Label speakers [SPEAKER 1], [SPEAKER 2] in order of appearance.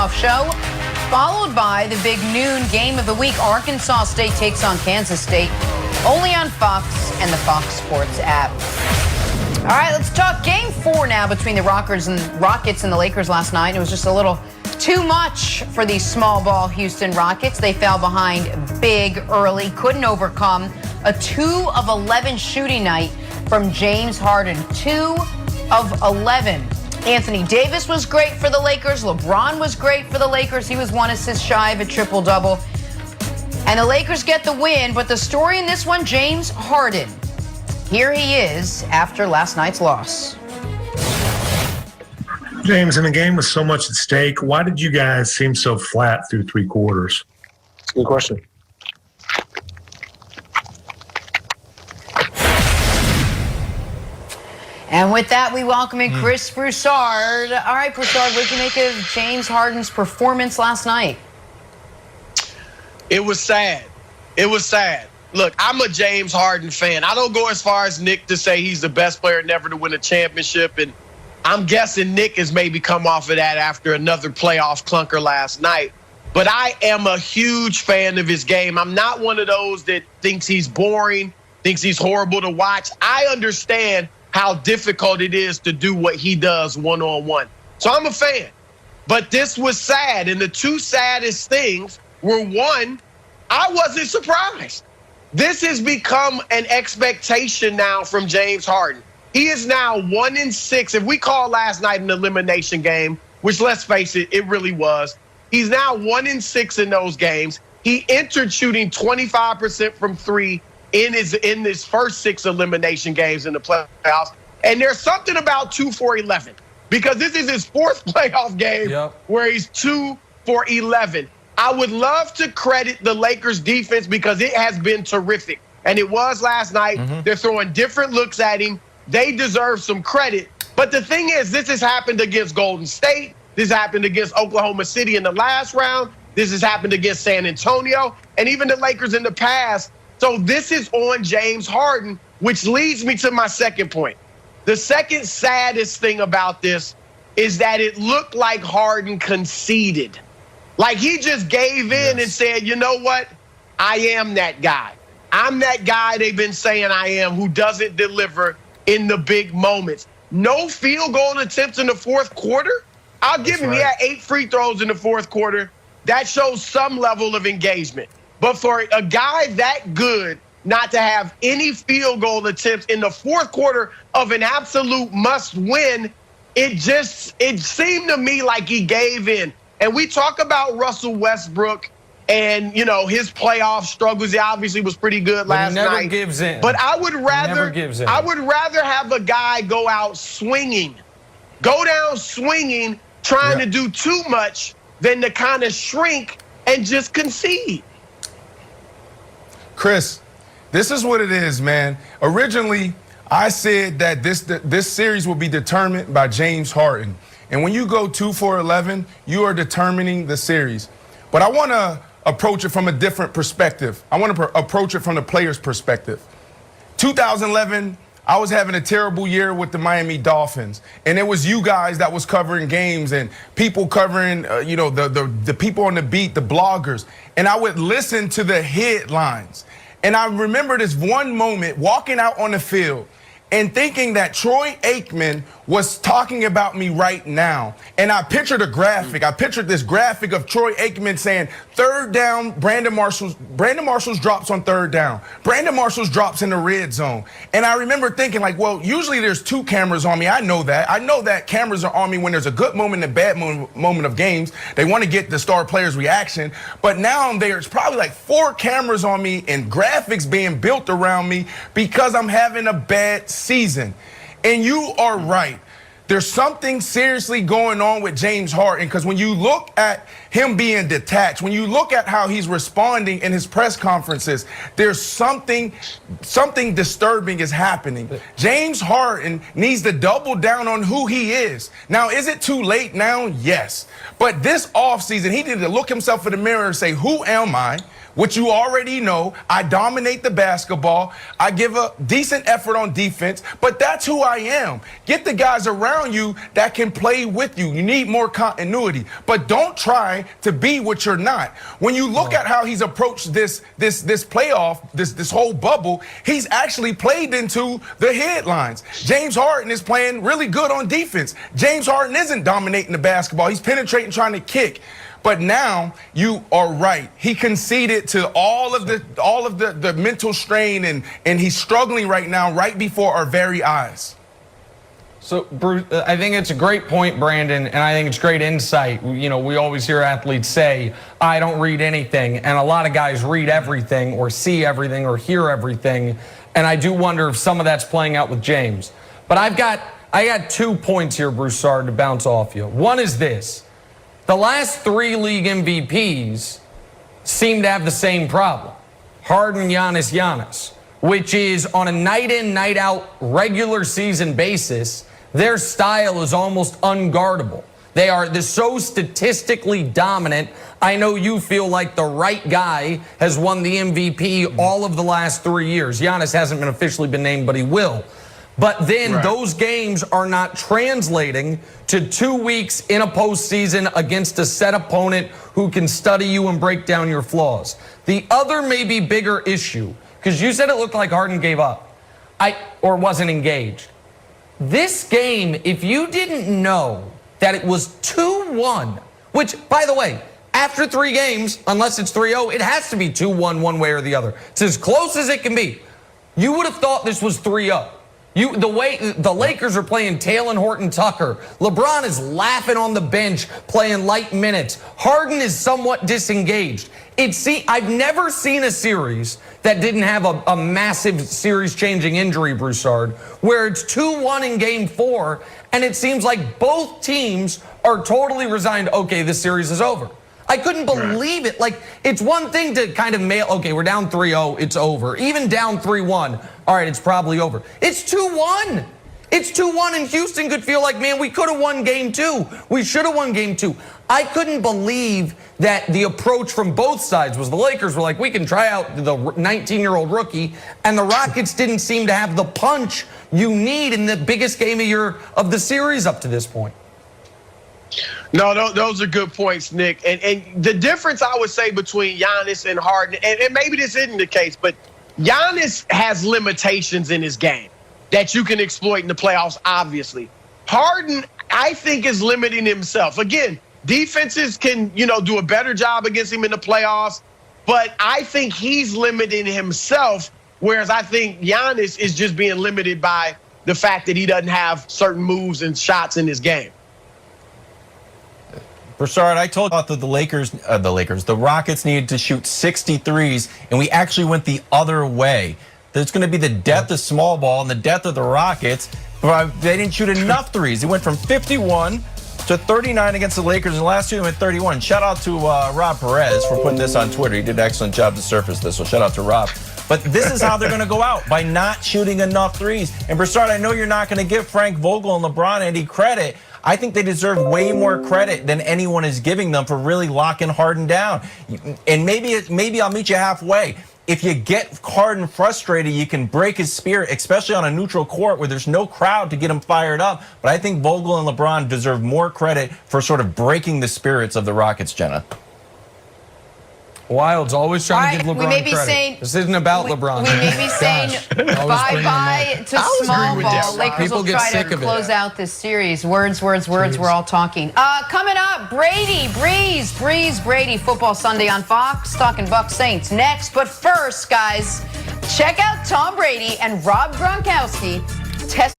[SPEAKER 1] kickoff show, followed by the big noon game of the week. Arkansas State takes on Kansas State, only on Fox and the Fox Sports app. All right, let's talk Game 4 now between the Rockets and the Lakers last night. It was just a little too much for these small ball Houston Rockets. They fell behind big early, couldn't overcome a 2 of 11 shooting night from James Harden. 2 of 11. Anthony Davis was great for the Lakers. LeBron was great for the Lakers. He was 1 assist shy of a triple-double. And the Lakers get the win, but the story in this one, James Harden. Here he is after last night's loss.
[SPEAKER 2] James, in a game with so much at stake, why did you guys seem so flat through 3 quarters?
[SPEAKER 3] Good question.
[SPEAKER 1] And with that, we welcome in Chris Broussard. All right, Broussard, what did you make of James Harden's performance last night?
[SPEAKER 4] It was sad. It was sad. Look, I'm a James Harden fan. I don't go as far as Nick to say he's the best player never to win a championship. And I'm guessing Nick has maybe come off of that after another playoff clunker last night. But I am a huge fan of his game. I'm not one of those that thinks he's boring, thinks he's horrible to watch. I understand how difficult it is to do what he does one-on-one. So I'm a fan. But this was sad. And the 2 saddest things were, 1, I wasn't surprised. This has become an expectation now from James Harden. He is now 1-6. If we call last night an elimination game, which let's face it, it really was, he's now 1-6 in those games. He entered shooting 25% from 3 in his first 6 elimination games in the playoffs. And there's something about 2 for 11 because this is his 4th playoff game where he's 2 for 11. I would love to credit the Lakers defense because it has been terrific. And it was last night. They're throwing different looks at him. They deserve some credit. But the thing is, this has happened against Golden State. This happened against Oklahoma City in the last round. This has happened against San Antonio and even the Lakers in the past. So this is on James Harden, which leads me to my second point. The second saddest thing about this is that it looked like Harden conceded. Like he just gave in and said, you know what? I am that guy. I'm that guy they've been saying I am who doesn't deliver in the big moments. No field goal attempts in the 4th quarter. I'll give him, he had 8 free throws in the 4th quarter. That shows some level of engagement. But for a guy that good not to have any field goal attempts in the 4th quarter of an absolute must win, it seemed to me like he gave in. And we talk about Russell Westbrook and, you know, his playoff struggles. He obviously was pretty good last night.
[SPEAKER 5] He never gives in.
[SPEAKER 4] But I would rather have a guy go out swinging, go down swinging, trying to do too much than to kind of shrink and just concede.
[SPEAKER 5] Chris, this is what it is, man. Originally, I said that this series will be determined by James Harden. And when you go 2 for 11, you are determining the series. But I want to approach it from a different perspective. I want to approach it from the player's perspective. 2011, I was having a terrible year with the Miami Dolphins. And it was you guys that was covering games and people covering, the people on the beat, the bloggers. And I would listen to the headlines. And I remember this one moment walking out on the field and thinking that Troy Aikman was talking about me right now. And I pictured a graphic. I pictured this graphic of Troy Aikman saying, 3rd down, Brandon Marshall's drops on 3rd down. Brandon Marshall's drops in the red zone. And I remember thinking like, well, usually there's 2 cameras on me. I know that. I know that cameras are on me when there's a good moment and a bad moment of games. They want to get the star player's reaction. But now there's probably like 4 cameras on me and graphics being built around me because I'm having a bad season. And you are right. There's something seriously going on with James Harden because when you look at him being detached, when you look at how he's responding in his press conferences, there's something disturbing is happening. James Harden needs to double down on who he is. Now, is it too late now? Yes. But this offseason, he needed to look himself in the mirror and say, who am I? which you already know. I dominate the basketball. I give a decent effort on defense, but that's who I am. Get the guys around you that can play with you. You need more continuity, but don't try to be what you're not. When you look at how he's approached this playoff, this whole bubble, he's actually played into the headlines. James Harden is playing really good on defense. James Harden isn't dominating the basketball. He's penetrating, trying to kick. But now you are right. He conceded to all of the mental strain, and he's struggling right now, right before our very eyes.
[SPEAKER 3] So, Bruce, I think it's a great point, Brandon, and I think it's great insight. You know, we always hear athletes say, I don't read anything, and a lot of guys read everything or see everything or hear everything, and I do wonder if some of that's playing out with James. But I got 2 points here, Broussard, to bounce off you. One is this. The last 3 league MVPs seem to have the same problem. Harden, Giannis, which is on a night-in, night-out regular season basis, their style is almost unguardable. They're so statistically dominant. I know you feel like the right guy has won the MVP all of the last 3 years. Giannis hasn't been officially been named, but he will. But then those games are not translating to 2 weeks in a postseason against a set opponent who can study you and break down your flaws. The other maybe bigger issue, because you said it looked like Harden gave up or wasn't engaged. This game, if you didn't know that it was 2-1, which, by the way, after 3 games, unless it's 3-0, it has to be 2-1 one way or the other. It's as close as it can be. You would have thought this was 3-0. The way the Lakers are playing Taylor Horton Tucker, LeBron is laughing on the bench, playing light minutes. Harden is somewhat disengaged. I've never seen a series that didn't have a massive series-changing injury, Broussard, where it's 2-1 in Game 4, and it seems like both teams are totally resigned. Okay, this series is over. I couldn't believe it. Like, it's one thing to kind of okay, we're down 3-0, it's over. Even down 3-1, all right, it's probably over. It's 2-1. It's 2-1, and Houston could feel like, man, we could have won Game 2. We should have won Game 2. I couldn't believe that the approach from both sides was the Lakers were like, we can try out the 19-year-old rookie, and the Rockets didn't seem to have the punch you need in the biggest game of the series up to this point.
[SPEAKER 4] No, those are good points, Nick. And the difference I would say between Giannis and Harden, and maybe this isn't the case, but Giannis has limitations in his game that you can exploit in the playoffs, obviously. Harden, I think, is limiting himself. Again, defenses can, do a better job against him in the playoffs, but I think he's limiting himself, whereas I think Giannis is just being limited by the fact that he doesn't have certain moves and shots in his game.
[SPEAKER 6] Broussard, I told you that the Rockets needed to shoot 63s, and we actually went the other way. There's going to be the death of small ball and the death of the Rockets. But they didn't shoot enough threes. They went from 51 to 39 against the Lakers, and the last 2 they went 31. Shout out to Rob Perez for putting this on Twitter. He did an excellent job to surface this, so shout out to Rob. But this is how they're going to go out, by not shooting enough threes. And Broussard, I know you're not going to give Frank Vogel and LeBron any credit. I think they deserve way more credit than anyone is giving them for really locking Harden down. And maybe I'll meet you halfway. If you get Harden frustrated, you can break his spirit, especially on a neutral court where there's no crowd to get him fired up. But I think Vogel and LeBron deserve more credit for sort of breaking the spirits of the Rockets, Jenna.
[SPEAKER 3] Wild's always trying to give LeBron credit. This isn't about LeBron.
[SPEAKER 1] We may be saying bye-bye to small ball. Lakers will try to close out this series. Words, we're all talking. Coming up, Brady, Football Sunday on Fox, talking Bucs Saints next. But first, guys, check out Tom Brady and Rob Gronkowski test